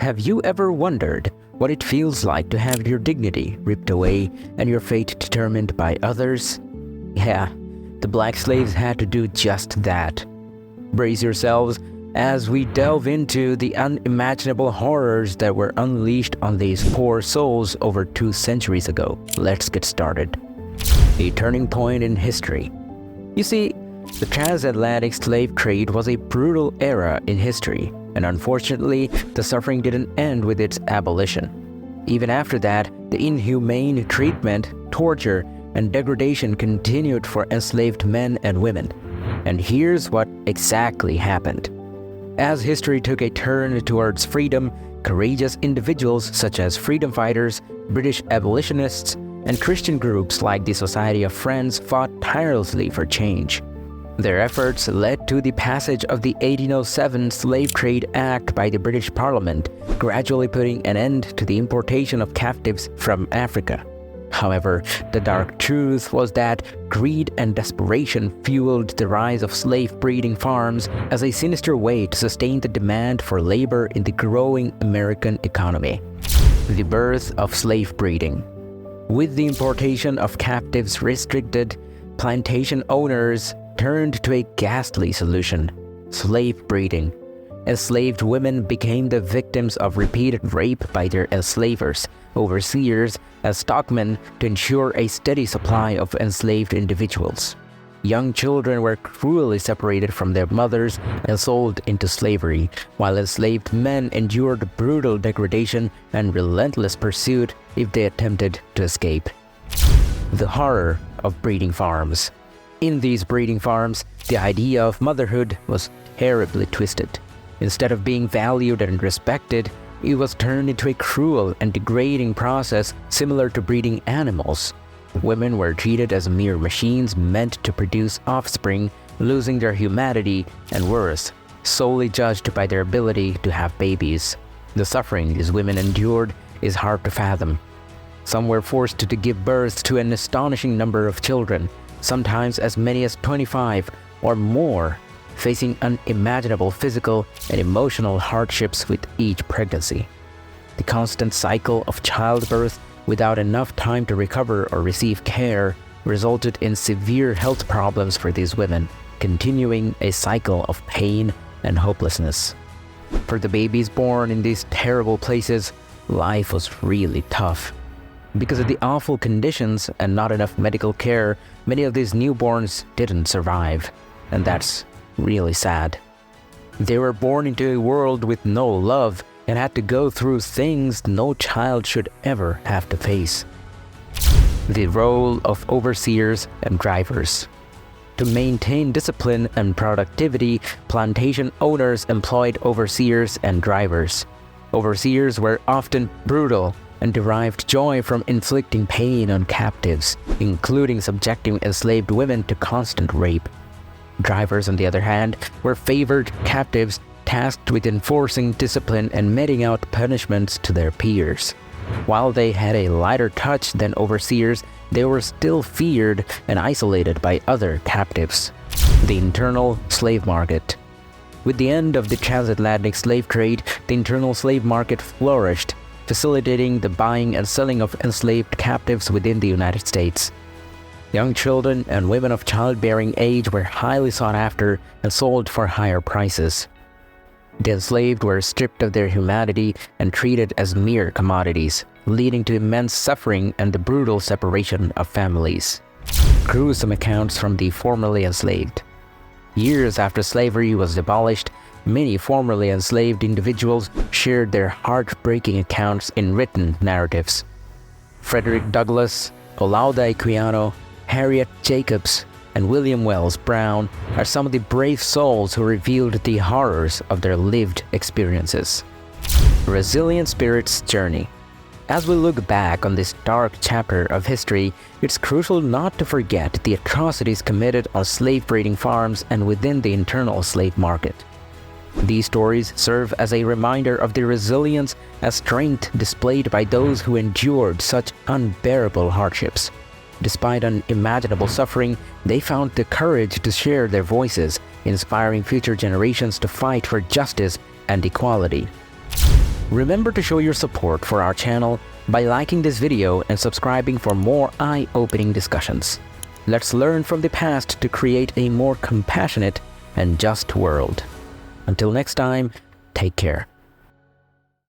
Have you ever wondered what it feels like to have your dignity ripped away and your fate determined by others? Yeah, the black slaves had to do just that. Brace yourselves as we delve into the unimaginable horrors that were unleashed on these poor souls over 2 centuries ago. Let's get started. A turning point in history. You see, the transatlantic slave trade was a brutal era in history, and unfortunately, the suffering didn't end with its abolition. Even after that, the inhumane treatment, torture, and degradation continued for enslaved men and women. And here's what exactly happened. As history took a turn towards freedom, courageous individuals such as freedom fighters, British abolitionists, and Christian groups like the Society of Friends fought tirelessly for change. Their efforts led to the passage of the 1807 Slave Trade Act by the British Parliament, gradually putting an end to the importation of captives from Africa. However, the dark truth was that greed and desperation fueled the rise of slave-breeding farms as a sinister way to sustain the demand for labor in the growing American economy. The birth of slave breeding. With the importation of captives restricted, plantation owners turned to a ghastly solution: slave breeding. Enslaved women became the victims of repeated rape by their enslavers, overseers, and stockmen to ensure a steady supply of enslaved individuals. Young children were cruelly separated from their mothers and sold into slavery, while enslaved men endured brutal degradation and relentless pursuit if they attempted to escape. The horror of breeding farms. In these breeding farms, the idea of motherhood was terribly twisted. Instead of being valued and respected, it was turned into a cruel and degrading process similar to breeding animals. Women were treated as mere machines meant to produce offspring, losing their humanity and worse, solely judged by their ability to have babies. The suffering these women endured is hard to fathom. Some were forced to give birth to an astonishing number of children, sometimes as many as 25 or more, facing unimaginable physical and emotional hardships with each pregnancy. The constant cycle of childbirth without enough time to recover or receive care resulted in severe health problems for these women, continuing a cycle of pain and hopelessness. For the babies born in these terrible places, life was really tough. Because of the awful conditions and not enough medical care, many of these newborns didn't survive, and that's really sad. They were born into a world with no love and had to go through things no child should ever have to face. The role of overseers and drivers. To maintain discipline and productivity, plantation owners employed overseers and drivers. Overseers were often brutal and derived joy from inflicting pain on captives, including subjecting enslaved women to constant rape. Drivers, on the other hand, were favored captives tasked with enforcing discipline and meting out punishments to their peers. While they had a lighter touch than overseers, they were still feared and isolated by other captives. The internal slave market. With the end of the transatlantic slave trade, the internal slave market flourished, facilitating the buying and selling of enslaved captives within the United States. Young children and women of childbearing age were highly sought after and sold for higher prices. The enslaved were stripped of their humanity and treated as mere commodities, leading to immense suffering and the brutal separation of families. Gruesome accounts from the formerly enslaved. Years after slavery was abolished, many formerly enslaved individuals shared their heartbreaking accounts in written narratives. Frederick Douglass, Olaudah Equiano, Harriet Jacobs, and William Wells Brown are some of the brave souls who revealed the horrors of their lived experiences. Resilient Spirit's Journey. As we look back on this dark chapter of history, it's crucial not to forget the atrocities committed on slave-breeding farms and within the internal slave market. These stories serve as a reminder of the resilience and strength displayed by those who endured such unbearable hardships. Despite unimaginable suffering, they found the courage to share their voices, inspiring future generations to fight for justice and equality. Remember to show your support for our channel by liking this video and subscribing for more eye-opening discussions. Let's learn from the past to create a more compassionate and just world. Until next time, take care.